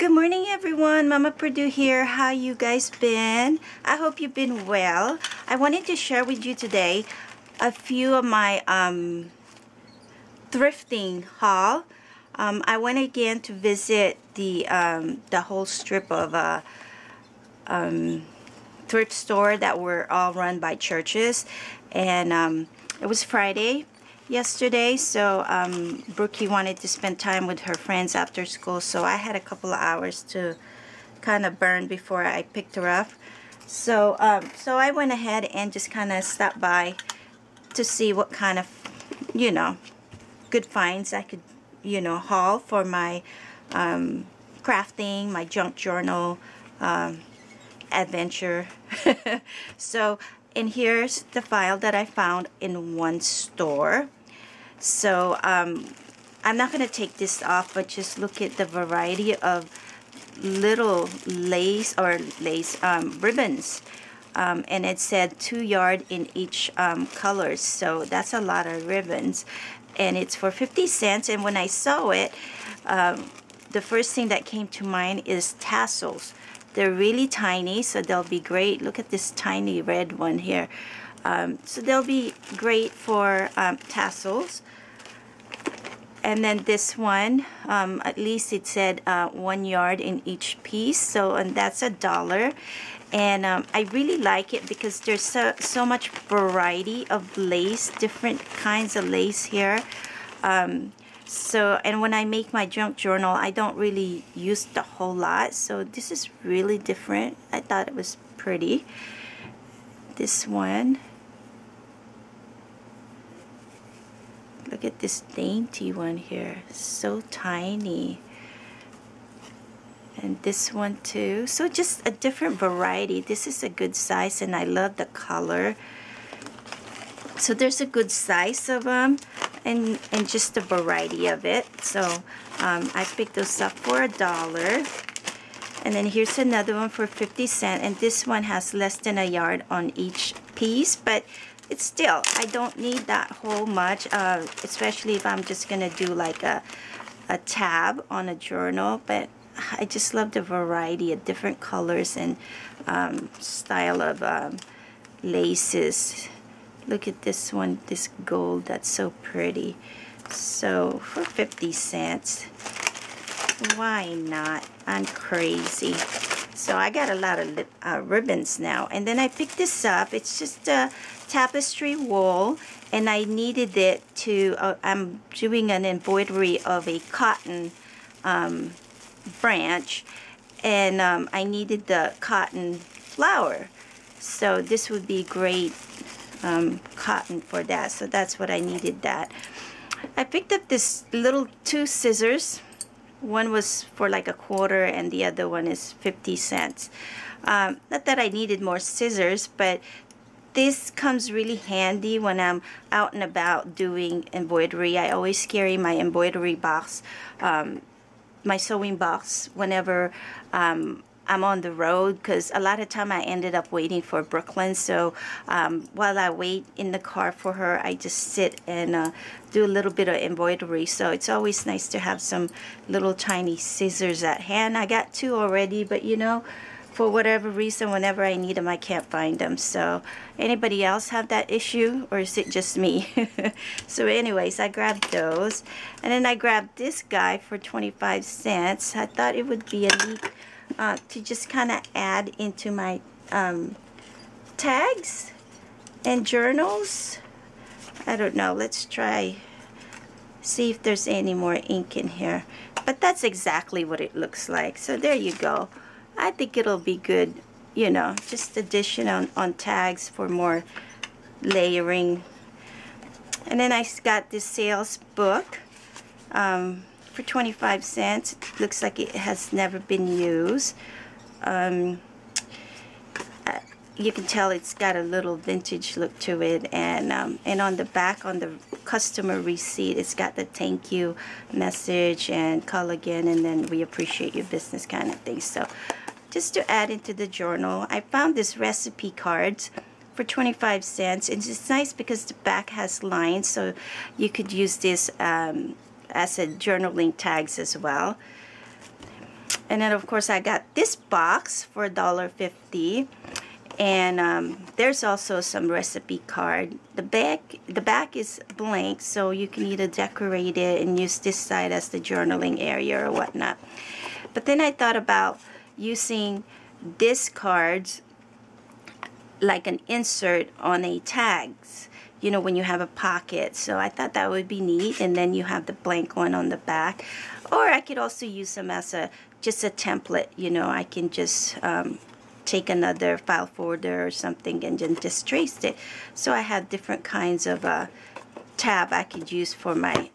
Good morning, everyone. MamaaaPerdue here. How you guys been? I hope you've been well. I wanted to share with you today a few of my thrifting haul. I went again to visit the whole strip of thrift store that were all run by churches, and it was Friday yesterday, so Brookie wanted to spend time with her friends after school, so I had a couple of hours to kind of burn before I picked her up. So so I went ahead and just kind of stopped by to see what kind of, you know, good finds I could, you know, haul for my crafting, my junk journal adventure. So, and here's the file that I found in one store. So I'm not going to take this off, but just look at the variety of little lace ribbons, and it said 2 yard in each colors, so that's a lot of ribbons, and it's for 50 cents. And when I saw it, the first thing that came to mind is tassels. They're really tiny, so they'll be great. Look at this tiny red one here. So they'll be great for tassels. And then this one, at least it said 1 yard in each piece, so, and that's $1. And I really like it because there's so much variety of lace, different kinds of lace here. So, and when I make my junk journal, I don't really use the whole lot, so this is really different. I thought it was pretty. This one, look at this dainty one here, so tiny. And this one too, so just a different variety. This is a good size, and I love the color. So there's a good size of them, and just a variety of it. So I picked those up for $1. And then here's another one for 50 cents, and this one has less than a yard on each piece, but it's still, I don't need that whole much, especially if I'm just gonna do like a tab on a journal. But I just love the variety of different colors and style of laces. Look at this one, this gold, that's so pretty. So for 50 cents, why not? I'm crazy. So I got a lot of ribbons now. And then I picked this up. It's just a tapestry wool, and I needed it to, I'm doing an embroidery of a cotton branch, and I needed the cotton flower. So this would be great cotton for that. So that's what I needed that. I picked up this little 2 scissors. One was for like $1, and the other one is 50 cents. Not that I needed more scissors, but this comes really handy when I'm out and about doing embroidery. I always carry my embroidery box, my sewing box, whenever I'm on the road, because a lot of time I ended up waiting for Brooklyn. So while I wait in the car for her, I just sit and do a little bit of embroidery. So it's always nice to have some little tiny scissors at hand. I got 2 already, but you know, for whatever reason, whenever I need them, I can't find them. So anybody else have that issue, or is it just me? So anyways, I grabbed those, and then I grabbed this guy for 25 cents. I thought it would be a neat to just kind of add into my tags and journals. I don't know, let's try, see if there's any more ink in here. But that's exactly what it looks like. So there you go. I think it'll be good, you know, just addition on tags for more layering. And then I got this sales book for 25 cents. It looks like it has never been used. You can tell it's got a little vintage look to it, and on the back, on the customer receipt, it's got the thank you message and call again, and then we appreciate your business kind of thing. So just to add into the journal, I found this recipe cards for 25 cents. It's nice because the back has lines, so you could use this as a journaling tags as well. And then of course I got this box for $1.50. And there's also some recipe card. The back is blank, so you can either decorate it and use this side as the journaling area or whatnot. But then I thought about using this cards like an insert on a tags, you know, when you have a pocket. So I thought that would be neat, and then you have the blank one on the back. Or I could also use them as just a template, you know. I can just take another file folder or something and then just trace it. So I have different kinds of tab I could use for my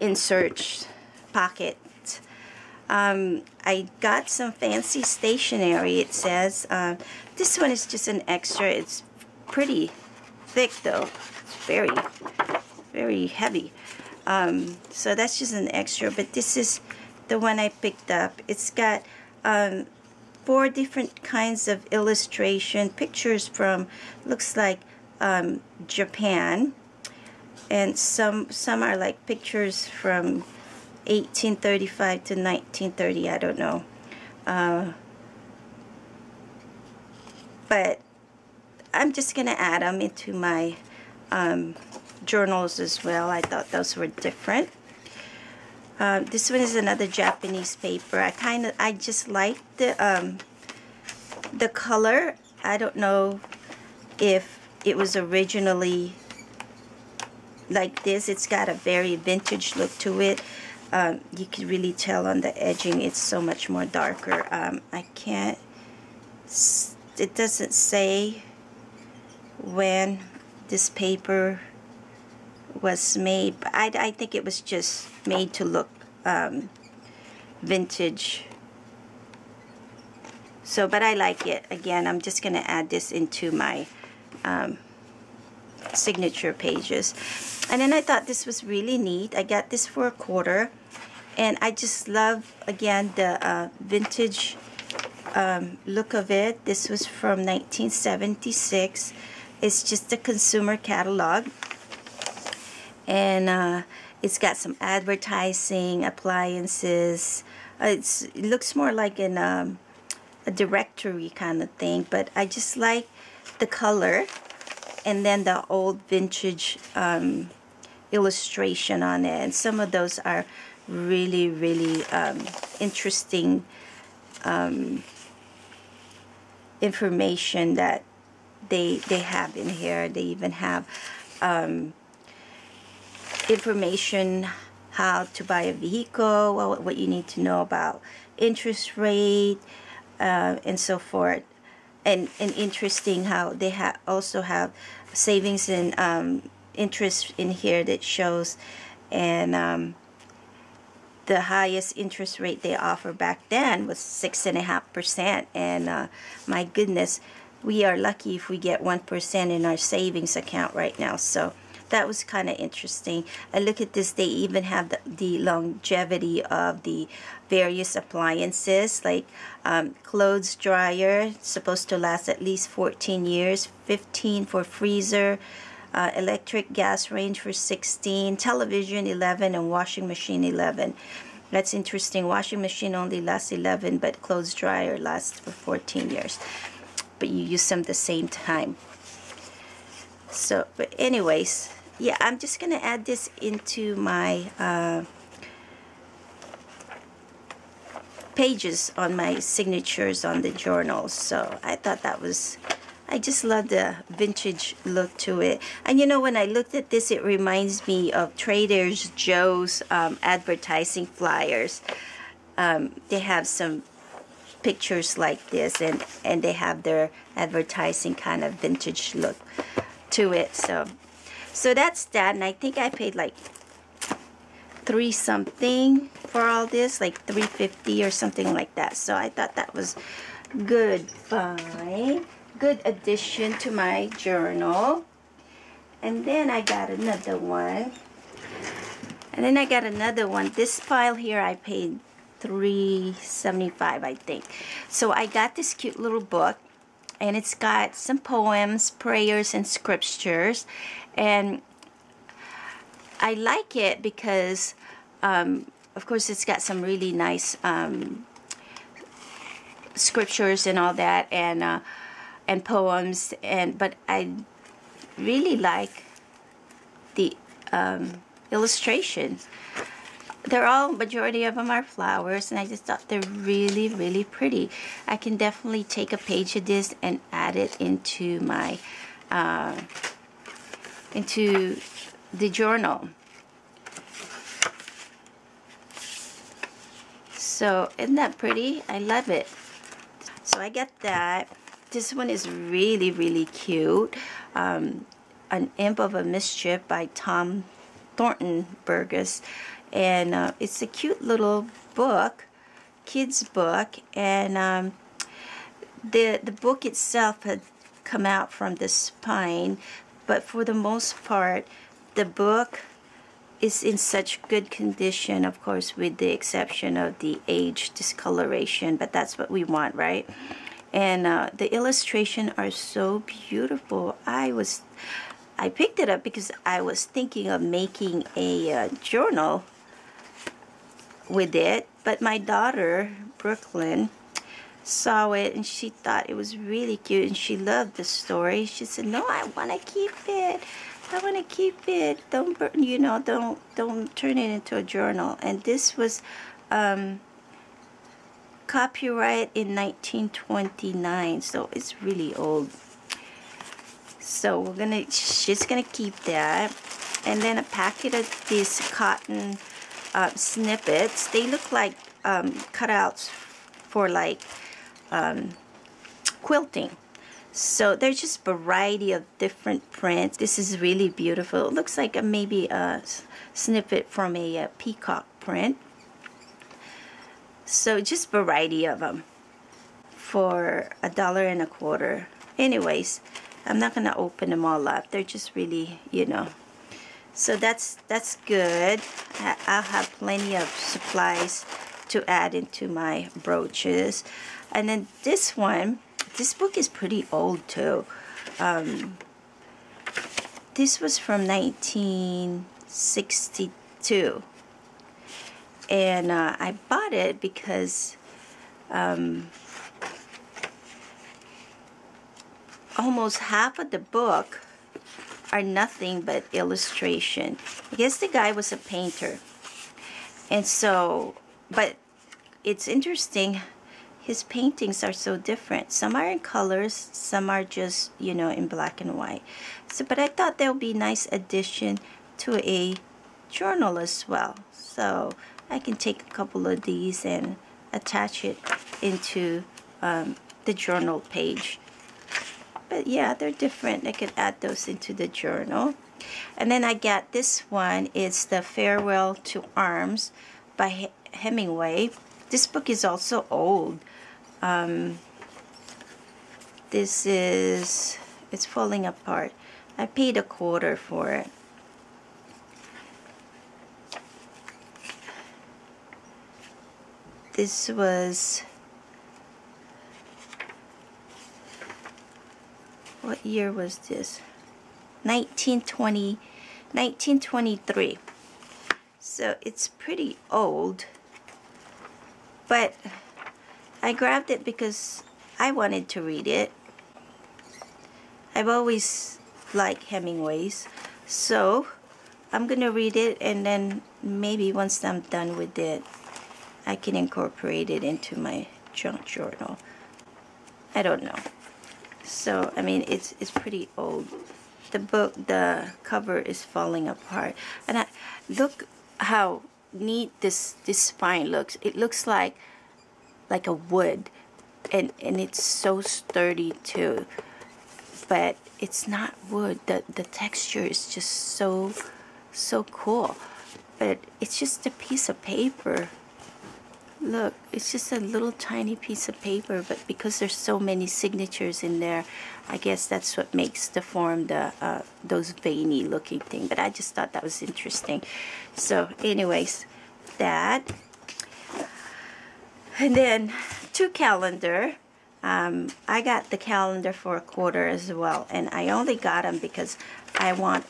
insert pocket. I got some fancy stationery. It says this one is just an extra. It's pretty thick though, very, very heavy. So that's just an extra, but this is the one I picked up. It's got 4 different kinds of illustration pictures from, looks like Japan, and some are like pictures from 1835 to 1930. I don't know, but I'm just gonna add them into my journals as well. I thought those were different. This one is another Japanese paper. I just like the color. I don't know if it was originally like this. It's got a very vintage look to it. You can really tell on the edging it's so much more darker. It doesn't say when this paper was made, but I think it was just made to look vintage. So, but I like it. Again, I'm just gonna add this into my signature pages. And then I thought this was really neat. I got this for $1, and I just love, again, the vintage look of it. This was from 1976. It's just a consumer catalog, and it's got some advertising, appliances. It looks more like in a directory kind of thing, but I just like the color, and then the old vintage illustration on it. And some of those are really, really interesting information that they have in here. They even have information how to buy a vehicle, what you need to know about interest rate, and so forth. And interesting how they also have savings and interest in here that shows, and the highest interest rate they offer back then was 6.5%. And my goodness, we are lucky if we get 1% in our savings account right now. So that was kind of interesting. I look at this, they even have the longevity of the various appliances, like clothes dryer, supposed to last at least 14 years, 15 for freezer, electric gas range for 16, television 11, and washing machine 11. That's interesting. Washing machine only lasts 11, but clothes dryer lasts for 14 years. But you use them the same time. So, but anyways, yeah, I'm just gonna add this into my pages on my signatures on the journals. So I thought that was, I just love the vintage look to it. And you know, when I looked at this, it reminds me of Trader Joe's advertising flyers. They have some pictures like this, and they have their advertising kind of vintage look to it. So that's that. And I think I paid like $3 something for all this, like $3.50 or something like that. So I thought that was good find, good addition to my journal. And then I got another one. This pile here I paid $3.75, I think. So I got this cute little book, and it's got some poems, prayers, and scriptures. And I like it because of course, it's got some really nice scriptures and all that, and poems, but I really like the illustrations. Majority of them are flowers, and I just thought they're really, really pretty. I can definitely take a page of this and add it into my into the journal. So isn't that pretty? I love it. So I got that. This one is really, really cute. An Imp of a Mischief by Tom Thornton Burgess. And it's a cute little book, kids book. And the book itself had come out from the spine. But for the most part, the book is in such good condition, of course, with the exception of the age discoloration, but that's what we want, right? And the illustrations are so beautiful. I picked it up because I was thinking of making a journal with it, but my daughter, Brooklyn, saw it and she thought it was really cute and she loved the story. She said, "No, I want to keep it. I want to keep it. Don't turn it into a journal." And this was copyright in 1929, so it's really old. So she's gonna keep that. And then a packet of these cotton snippets. They look like cutouts for like quilting. So there's just a variety of different prints. This is really beautiful. It looks like maybe a snippet from a peacock print. So just variety of them for $1.25. Anyways, I'm not gonna open them all up. They're just really, So that's good. I'll have plenty of supplies to add into my brooches. And then this book is pretty old too. This was from 1962. And I bought it because almost half of the book are nothing but illustration. I guess the guy was a painter. And so, but it's interesting, his paintings are so different. Some are in colors, some are just, in black and white. So, but I thought that would be a nice addition to a journal as well. So I can take a couple of these and attach it into the journal page. But yeah, they're different. I could add those into the journal. And then I got this one. It's The Farewell to Arms by Hemingway. This book is also old. It's falling apart. I paid $0.25 for it. This was, what year was this? 1923. So it's pretty old, but I grabbed it because I wanted to read it. I've always liked Hemingway's, so I'm gonna read it, and then maybe once I'm done with it, I can incorporate it into my junk journal. I don't know. So I mean, it's pretty old. The cover is falling apart, and look how neat this spine looks. It looks like a wood, and it's so sturdy too. But it's not wood. The texture is just so cool. But it's just a piece of paper. Look, it's just a little tiny piece of paper, but because there's so many signatures in there, I guess that's what makes the form those veiny looking thing. But I just thought that was interesting. So anyways, that. And then 2 calendar. I got the calendar for $0.25 as well, and I only got them because I want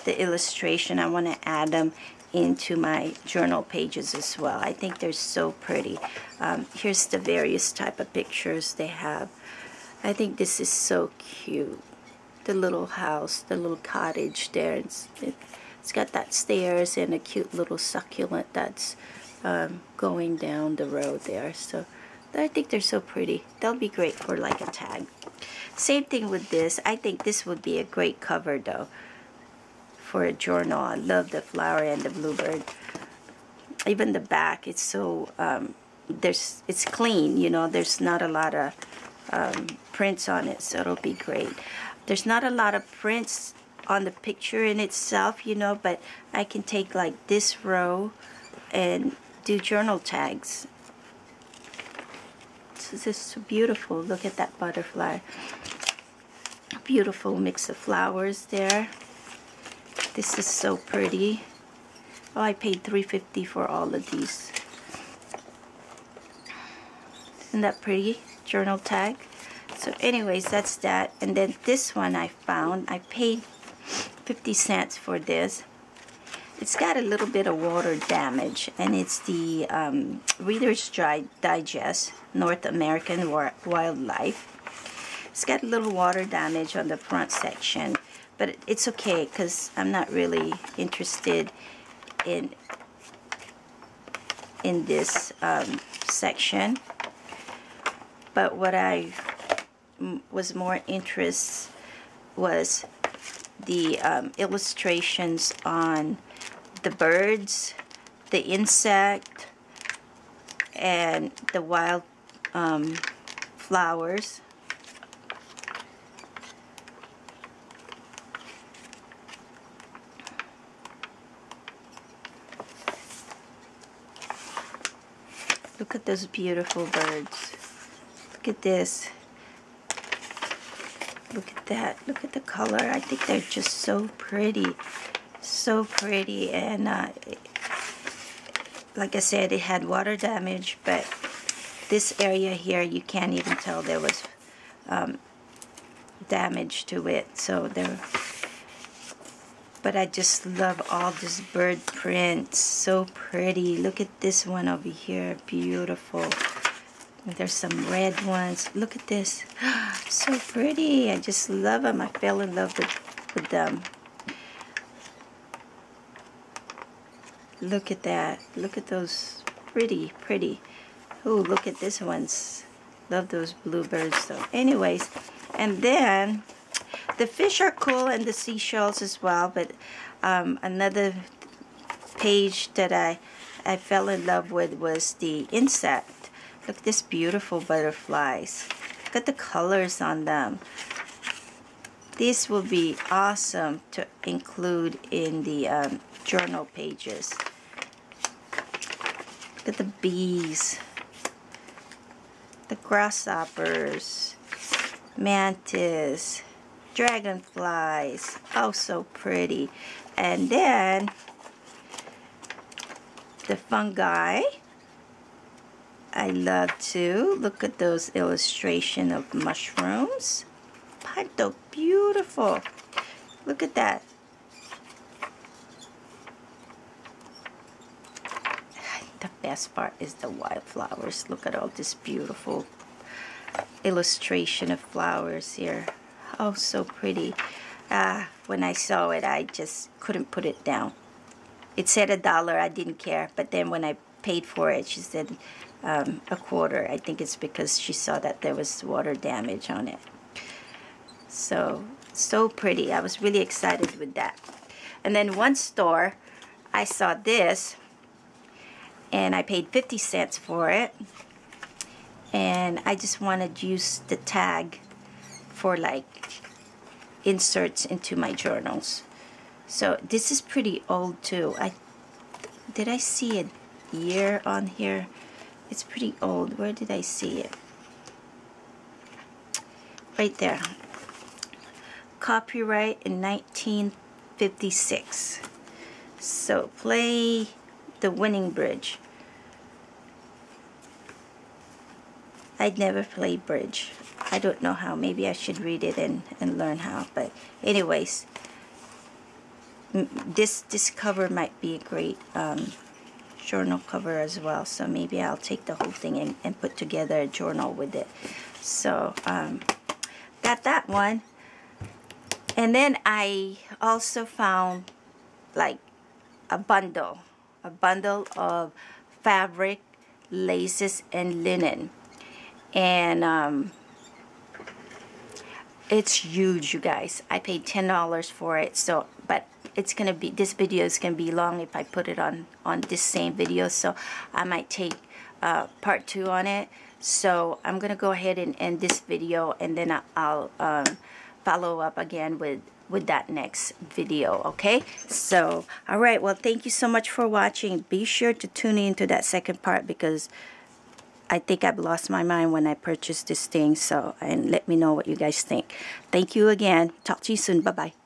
the illustration. I want to add them into my journal pages as well. I think they're so pretty. Here's the various type of pictures they have. I think this is so cute. The little house, the little cottage there. It's got that stairs and a cute little succulent that's going down the road there. So I think they're so pretty. They'll be great for like a tag. Same thing with this. I think this would be a great cover though for a journal. I love the flower and the bluebird. Even the back, it's so it's clean, you know. There's not a lot of prints on it, so it'll be great. There's not a lot of prints on the picture in itself, you know, but I can take like this row and do journal tags. This is so beautiful. Look at that butterfly. Beautiful mix of flowers there. This is so pretty. Oh, I paid $3.50 for all of these. Isn't that pretty? Journal tag. So anyways, that's that. And then this one I found. I paid 50 cents for this. It's got a little bit of water damage, and it's the Reader's Digest North American Wildlife. It's got a little water damage on the front section, but it's okay because I'm not really interested in this section. But what I was more interested was the illustrations on the birds, the insect, and the wild flowers. Look at those beautiful birds. Look at this. Look at that. Look at the color. I think they're just so pretty. So pretty. And like I said, it had water damage, but this area here, you can't even tell there was damage to it. So there. But I just love all this bird prints. So pretty. Look at this one over here. Beautiful. There's some red ones. Look at this. So pretty. I just love them. I fell in love with them. Look at that. Look at those. Pretty, pretty. Oh, look at this ones. Love those bluebirds. So anyways, and then the fish are cool and the seashells as well. But another page that I fell in love with was the insect. Look at this beautiful butterflies. Look at the colors on them. This will be awesome to include in the journal pages. Look at the bees, the grasshoppers, mantis, dragonflies. Oh, so pretty. And then the fungi. I love to look at those illustrations of mushrooms. They're beautiful. Look at that. The best part is the wildflowers. Look at all this beautiful illustration of flowers here. Oh, so pretty. When I saw it, I just couldn't put it down. It said $1. I didn't care. But then when I paid for it, she said $0.25. I think it's because she saw that there was water damage on it. So pretty. I was really excited with that. And then one store, I saw this, and I paid 50 cents for it. And I just wanted to use the tag for like inserts into my journals. So this is pretty old too. Did I see a year on here? It's pretty old. Where did I see it? Right there. Copyright in 1956. So play the winning bridge. I'd never played bridge. I don't know how. Maybe I should read it and learn how. But anyways, this cover might be a great journal cover as well. So maybe I'll take the whole thing and put together a journal with it. So got that one. And then I also found like a bundle of fabric, laces, and linen. And it's huge, you guys. I paid $10 for it. So, but it's gonna be, this video is gonna be long if I put it on this same video. So I might take part 2 on it. So I'm gonna go ahead and end this video, and then I'll follow up again with that next video. Okay, so all right, well, thank you so much for watching. Be sure to tune into that second part, because I think I've lost my mind when I purchased this thing. So, and let me know what you guys think. Thank you again. Talk to you soon. Bye bye.